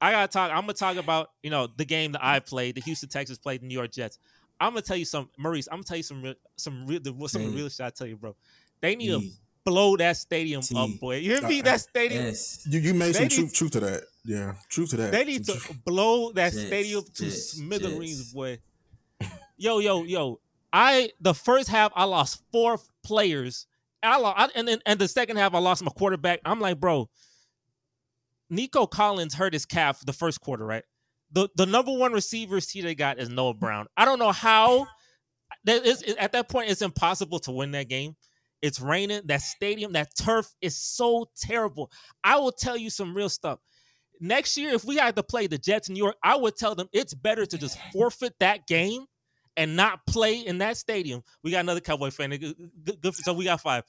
I gotta talk. I'm gonna talk about the game that I played. The Houston Texans played the New York Jets. I'm gonna tell you Maurice. I'm gonna tell you some real shit. I tell you, bro. They need to blow that stadium up, boy. You hear me? That stadium. Yes. You made some truth to that. Yeah, truth to that. They need to blow that stadium to smithereens, boy. Yo. The first half I lost 4 players. And the second half I lost my quarterback. I'm like, bro. Nico Collins hurt his calf the first quarter, right? The number 1 receiver they got is Noah Brown. I don't know how. At that point, it's impossible to win that game. It's raining. That stadium, that turf is so terrible. I will tell you some real stuff. Next year, if we had to play the Jets in New York, I would tell them it's better to just forfeit that game and not play in that stadium. We got another Cowboy fan. Good, so we got 5.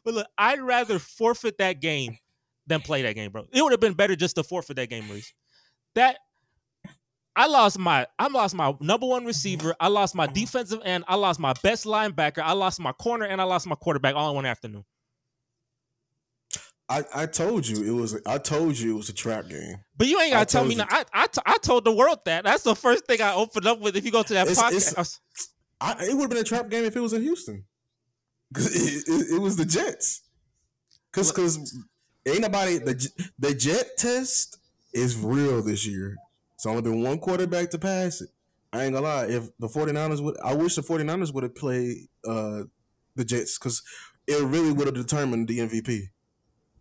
But look, I'd rather forfeit that game than play that game, bro. It would have been better just to forfeit that game, Maurice. I lost my number 1 receiver. I lost my defensive end. I lost my best linebacker. I lost my corner, and I lost my quarterback all in one afternoon. I told you it was a trap game. But you ain't gotta tell me now. I told the world that. That's the first thing I opened up with. If you go to that podcast, it would have been a trap game if it was in Houston. Because it was the Jets. Because ain't nobody the Jet test is real this year. It's only been 1 quarterback to pass it. I ain't gonna lie. If the 49ers I wish the 49ers would have played the Jets because it really would have determined the MVP.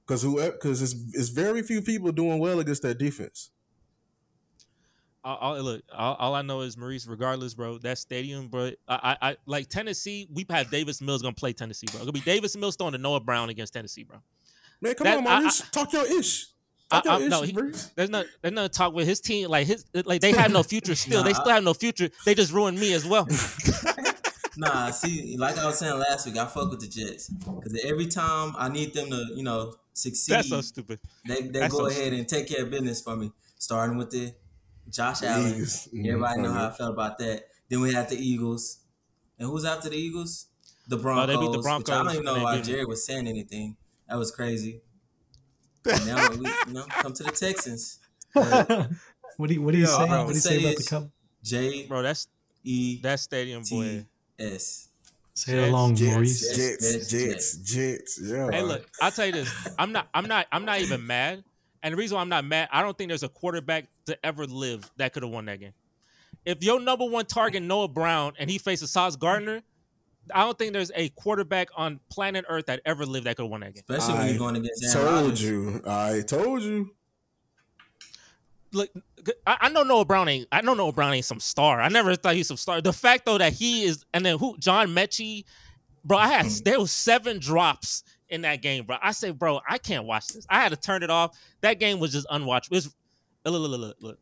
Because it's very few people doing well against that defense. All I know is Maurice. Regardless, bro, that stadium, bro. I like Tennessee. We've had Davis Mills gonna play Tennessee, bro. It's gonna be Davis Mills throwing to Noah Brown against Tennessee, bro. Man, come on, Maurice. Talk your ish. There's nothing to talk with his team. Like they have no future still. They still have no future. They just ruined me as well. Nah, see, like I was saying last week, I fuck with the Jets because every time I need them to, succeed. That's so stupid. They go ahead and take care of business for me. Starting with the Josh Allen. Everybody know how I felt about that. Then we had the Eagles, and who's after the Eagles? The Broncos. They beat the Broncos. Which I don't even know why Jerry was saying anything. That was crazy. And now we, come to the Texans. What do you say? What do you say about the Cowboys? J. Bro, that stadium, boy. S. Say it along, Maurice. Jets. Yeah. Hey, look, I'll tell you this. I'm not even mad. And the reason why I'm not mad, I don't think there's a quarterback to ever live that could have won that game. If your number 1 target Noah Brown and he faces Sauce Gardner, I don't think there's a quarterback on planet Earth that ever lived that could have won that game. Especially when you're going against Aaron Rodgers. I told you. Look, I know Noah Brown ain't some star. I never thought he was some star. The fact though that he is, and then John Mechie, bro. There was 7 drops in that game, bro. I said, bro, I can't watch this. I had to turn it off. That game was just unwatchable. Look.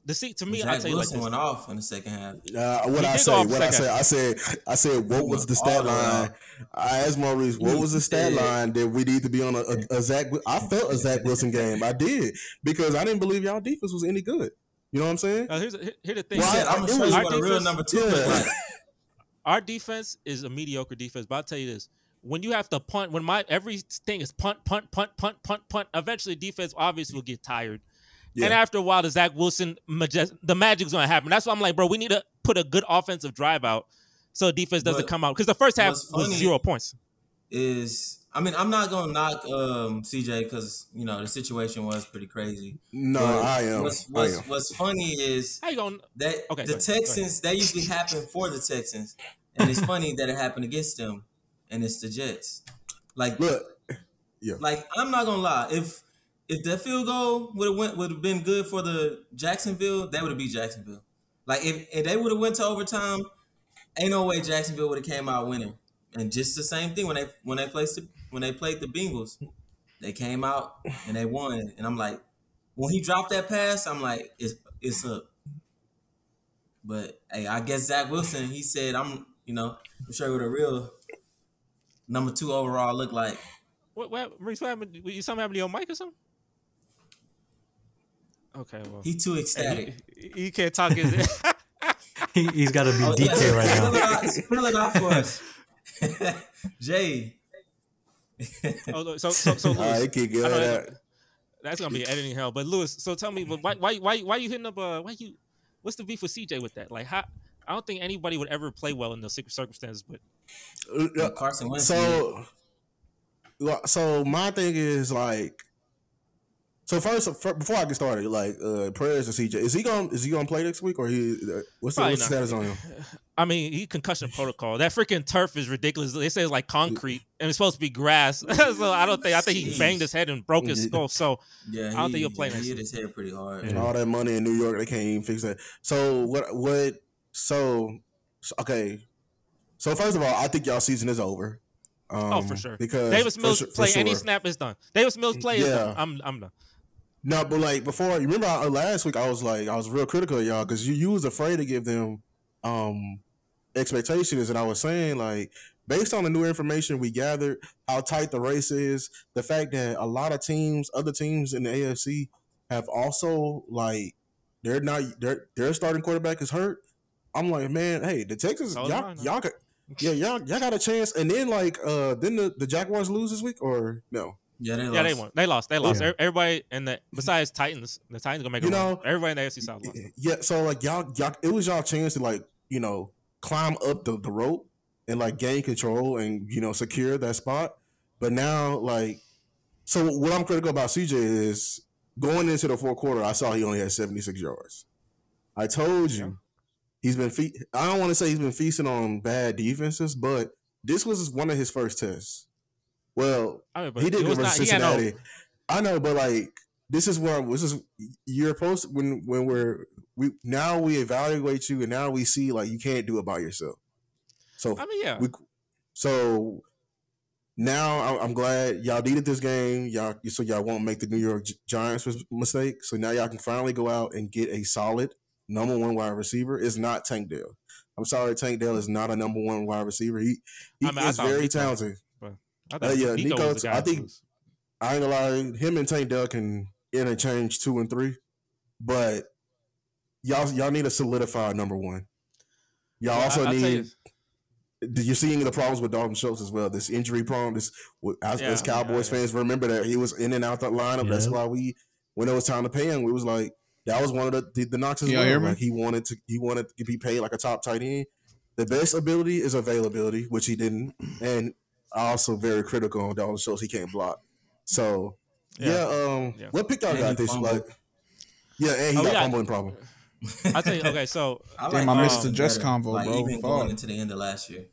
To me, I tell you like this. Went off in the second half. I said, what was the stat line? I asked Maurice, what was the stat line that we need to be on a Zach? I felt a Zach Wilson game. I did because I didn't believe y'all defense was any good. You know what I'm saying? Here's the thing. I'm gonna show you what a real number 2 is like. Our defense is a mediocre defense, but I'll tell you this. When you have to punt, everything is punt, eventually defense obviously will get tired. Yeah. And after a while, the Zach Wilson, the magic's going to happen. That's why I'm like, bro, we need to put a good offensive drive out so defense doesn't come out. Because the first half was 0 points. I'm not going to knock CJ because, the situation was pretty crazy. No, I am. What's funny is the Texans, that usually happen for the Texans. And it's funny that it happened against them. And it's the Jets. Like, look, like I'm not going to lie. If that field goal would have been good for the Jacksonville, that would have beat Jacksonville. Like if they would have went to overtime, ain't no way Jacksonville would have came out winning. And just the same thing when they played the Bengals, they came out and they won. And I'm like, when he dropped that pass, I'm like, it's up. But hey, I guess Zach Wilson, he said, I'm sure what a real number 2 overall look like. Maurice, what happened? Something happened to your mic or something? Okay, well. He too ecstatic. He can't talk. He's got to be DK right now. Spell it out for us. Jay. So I can't get that. That's gonna be editing hell. But Lewis, so tell me, but why you hitting up? What's the beef with CJ with that? Like, how? I don't think anybody would ever play well in those circumstances. But Carson Wentz. So my thing is like. So first, before I get started, like prayers to CJ. Is he gonna play next week or what's the status on him? I mean, he concussion protocol. That freaking turf is ridiculous. They say it's like concrete and it's supposed to be grass. So I think he banged his head and broke his skull. So I don't think he'll play next week. He hit his head pretty hard. And all that money in New York, they can't even fix that. So okay. So first of all, I think y'all season is over. For sure. Because Davis Mills play any snap is done. Davis Mills play is done. I'm done. No, but like before, you remember last week I was real critical of y'all because you was afraid to give them expectations, and I was saying like based on the new information we gathered, how tight the race is, the fact that a lot of other teams in the AFC have also like their starting quarterback is hurt. I'm like, man, hey, the Texans, y'all got a chance, and then like didn't the Jaguars lose this week or no? Yeah, they won. They lost. Yeah. Everybody besides Titans, the Titans gonna make a run. Everybody in the AFC South lost. Yeah, so like y'all, it was y'all chance to like climb up the rope and like gain control and secure that spot. But now like, so what I'm critical about CJ is going into the fourth quarter. I saw he only had 76 yards. I told you he's been. I don't want to say he's been feasting on bad defenses, but this was one of his first tests. Well, he did go versus Cincinnati. I know, but like this is you're supposed to, when we evaluate you and now we see like you can't do it by yourself. So so now I'm glad y'all needed this game. Y'all won't make the New York Giants mistake. So now y'all can finally go out and get a solid number one wide receiver. It's not Tank Dell. I'm sorry, Tank Dell is not a number one wide receiver. He is very talented. Nico. I think I ain't gonna lie. Him and Tank Dell can interchange 2 and 3, but y'all need to solidify number one. Y'all also need. You're seeing the problems with Dalton Schultz as well. This injury prone. As Cowboys fans remember that he was in and out the lineup. That's why when it was time to pay him, we was like that was one of the knocks as well. Like he wanted to be paid like a top tight end. The best ability is availability, which he didn't, and. Also very critical on Dalton Schultz. He can't block. So, what pick y'all got this? Like, and he got fumbling problem. I tell you, okay, so. I missed the Jets convo, bro. Even going into the end of last year.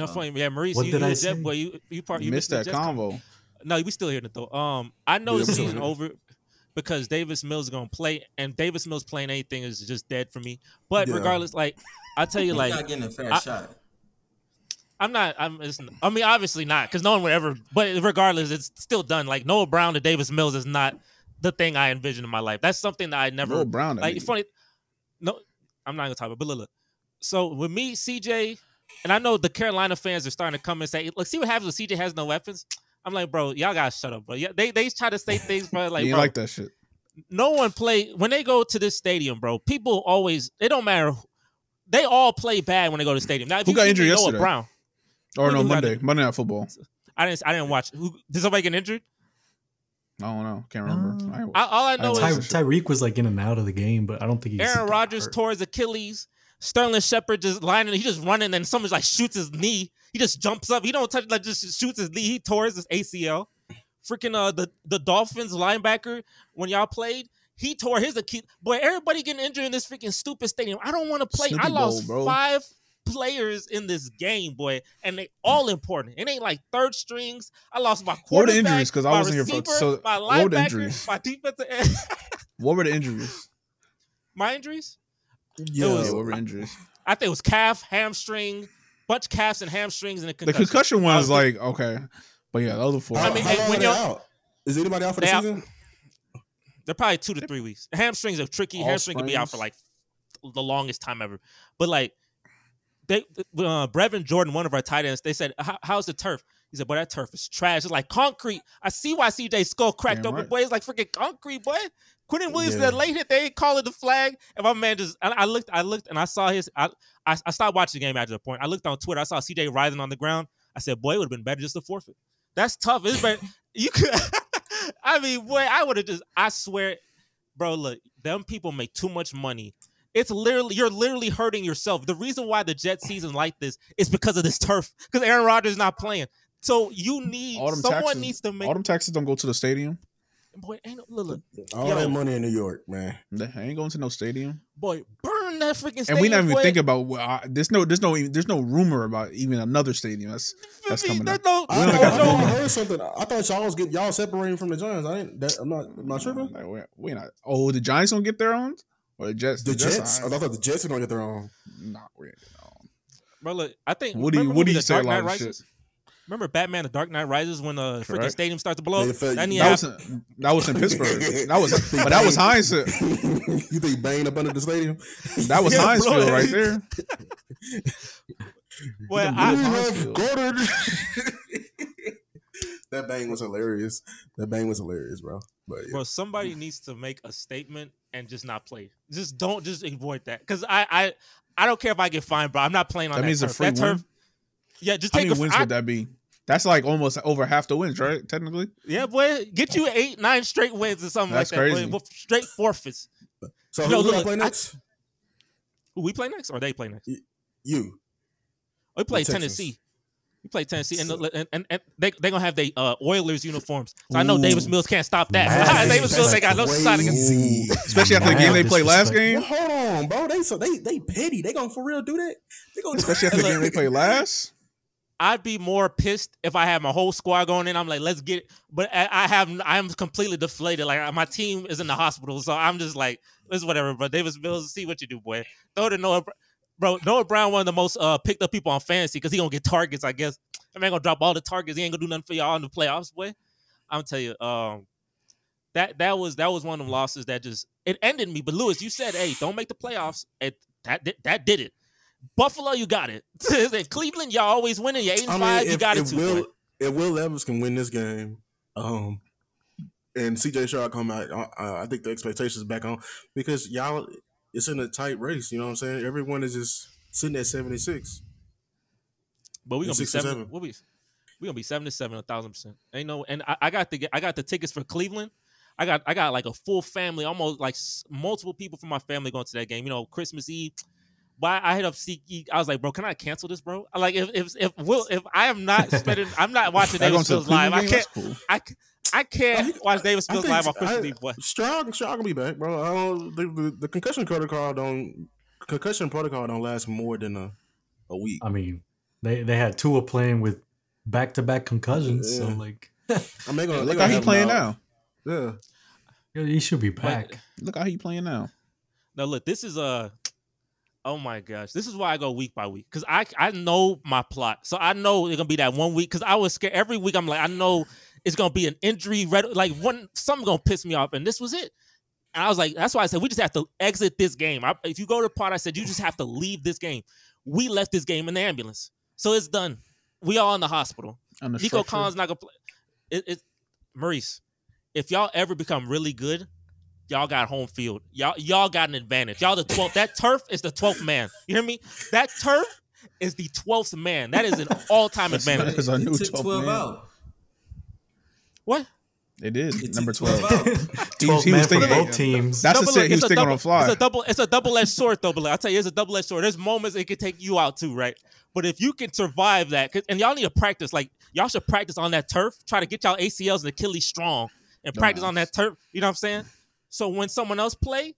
Funny. Yeah, Maurice, you Jet boy. You missed that convo. No, we still here though. I know the season over because Davis Mills is going to play, and Davis Mills playing anything is just dead for me. But regardless, like, I tell you, like. He's not getting a fair shot. I mean, obviously not, because no one would ever. But regardless, it's still done. Like Noah Brown to Davis Mills is not the thing I envisioned in my life. That's something that I never. Noah Brown, like it's funny. No, I'm not gonna talk about. But look. So with me, CJ, and I know the Carolina fans are starting to come and say, "Look, see what happens when CJ has no weapons." I'm like, bro, y'all gotta shut up, bro. Yeah, they try to say things, bro. Like, you like that shit. No one play when they go to this stadium, bro. People always. It don't matter. They all play bad when they go to the stadium. Now, if who got injured yesterday? Noah Brown. Or no, Monday Night Football. I didn't watch. Did somebody get injured? I don't know. Can't remember. All I know is Tyreek was like in and out of the game, but I don't think he's. Aaron Rodgers tore his Achilles. Sterling Shepard just lining. He just running, and someone like shoots his knee. He just jumps up. He don't touch. Like just shoots his knee. He tore his ACL. Freaking the Dolphins linebacker when y'all played. He tore his Achilles. Boy, everybody getting injured in this freaking stupid stadium. I don't want to play. I lost 5 players in this game, boy, and they all important. It ain't like third strings. I lost my quarterback. What were the injuries? Because I wasn't here for so. My what were the linebacker, injuries? my defensive end. What were the injuries? My injuries? Yeah, what were injuries? I think it was calf, hamstring, bunch of calves and hamstrings, and a concussion. The concussion one is like okay, but yeah, the other 4. I mean, how long are they out? Is anybody out for the season? They're probably 2 to 3 weeks. Hamstrings are tricky. Hamstring can be out for like the longest time ever. But like. Brevin Jordan, one of our tight ends, they said, how's the turf? He said, boy, that turf is trash. It's like concrete. I see why CJ's skull cracked open, boy. It's like freaking concrete, boy. Quentin Williams, that late hit, they ain't call it the flag. And my man just, I looked, and I saw I stopped watching the game after the point. I looked on Twitter. I saw CJ rising on the ground. I said, boy, it would have been better just to forfeit. That's tough. It's better. You could. I mean, boy, I would have just. I swear, bro. Look, them people make too much money. You're literally hurting yourself. The reason why the Jets season like this is because of this turf. Because Aaron Rodgers is not playing. So you need someone needs to make. All them taxes don't go to the stadium. Boy, look. All that money in New York, man. They ain't going to no stadium. Boy, burn that freaking stadium. And we not even think about. There's no rumor about even another stadium. That's coming up. I heard something. I thought y'all separating from the Giants. I'm not sure. We not. Oh, the Giants don't get their own. Or the Jets. The Jets. I thought the Jets are gonna get their own. Nah, we ain't getting on. Bro, look. I think. What do you say a lot of shit? Remember Batman: The Dark Knight Rises when the freaking stadium starts to blow? That was in Pittsburgh. That was hindsight. You think banging up under the stadium? That was Hinesfield right there. Well, that bang was hilarious. Bro. But, yeah. Bro, somebody needs to make a statement and just not play. Just avoid that. Because I don't care if I get fined, bro. I'm not playing on that. That means turf. a free win. Yeah, just How take many wins would that be? That's like almost over half the wins, right? Technically. Yeah, boy. Get you 8-9 straight wins or something That's like that. crazy. Boy. Straight forfeits. So who do I play next? Who we play next or they play next? You. We play Tennessee. We play Tennessee, and they're going to have their Oilers uniforms. So I know Davis Mills can't stop that. Davis Mills ain't got no shot against. Especially after the game they played last game. Well, hold on, bro. They petty. They going to for real do that? Especially after the game they played last. I'd be more pissed if I had my whole squad going in. I'm like, let's get it. But I'm completely deflated. Like, my team is in the hospital. So I'm just like, it's whatever, bro. Davis Mills, see what you do, boy. Throw to Noah. Bro, Noah Brown, one of the most picked up people on fantasy because he going to get targets, I guess. I man going to drop all the targets. He ain't going to do nothing for y'all in the playoffs, boy. I'm tell you, that was one of them losses that just, it ended me. But, Lewis, you said, hey, don't make the playoffs. That did it. Buffalo, you got it. In Cleveland, y'all always winning. You're 8-5. You got it too. If Will Levis can win this game, and CJ Stroud come out, I think the expectations back on because y'all, it's in a tight race. You know what I'm saying? Everyone is just sitting at 76. But we're gonna be 7. We're gonna be 7-7, 1,000%. Ain't no, and I got the tickets for Cleveland. I got like a full family, almost like multiple people from my family going to that game. You know, Christmas Eve. But I hit up SeatGeek. I was like, bro, can I cancel this, bro? Like, if I am not spending, I'm not watching Davis Mills live. I can't watch Davis Mills live on Christmas Eve, boy. Stroud will be back, bro. The concussion protocol don't last more than a week. I mean, they had Tua playing with back-to-back concussions, so like, I mean, look how he playing now. Yeah, he should be back. Look how he playing now. Now look, this is oh my gosh, this is why I go week by week because I know my plot, so I know it's gonna be that 1 week because I was scared every week. I'm like, I know it's gonna be an injury, something gonna piss me off, and this was it. And I was like, that's why I said we just have to exit this game. If you go to the pod, I said you just have to leave this game. We left this game in the ambulance, so it's done. We all in the hospital. Nico Collins not gonna play. Maurice, if y'all ever become really good, y'all got home field. Y'all got an advantage. Y'all the 12th. That turf is the 12th man. You hear me? That turf is the 12th man. That is an all-time advantage. It's a new took 12 out. What? They did. It Number took 12. 12 man for both teams. That's the set he was thinking on the fly. It's a double-edged sword, though. But I'll tell you, it's a double-edged sword. There's moments it can take you out, too, right? But if you can survive that, and y'all need to practice. Like, y'all should practice on that turf. Try to get y'all ACLs and Achilles strong and practice on that turf. You know what I'm saying? So when someone else play,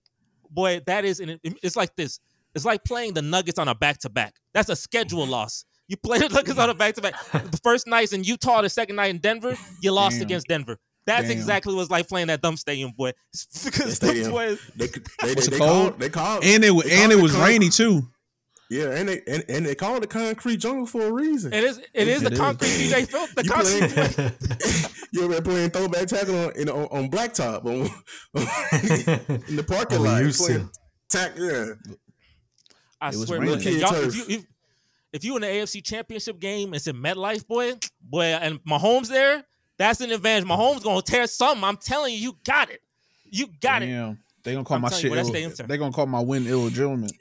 boy, it's like this. It's like playing the Nuggets on a back-to-back. That's a schedule loss. You play the Nuggets on a back-to-back. The first night's in Utah, the second night in Denver, you lost against Denver. That's exactly what it's like playing that dumb stadium, boy. Because they called, and it was rainy too. Yeah, and they call it the concrete jungle for a reason. It is the concrete DJ Phil. The concrete. You ever playing throwback tackle on blacktop in the parking lot? I swear, look, if you in the AFC Championship game, it's in MetLife, boy, and Mahomes there. That's an advantage. Mahomes gonna tear something. I'm telling you, you got it. You got it. They gonna call my shit. They gonna call my win illegitimate.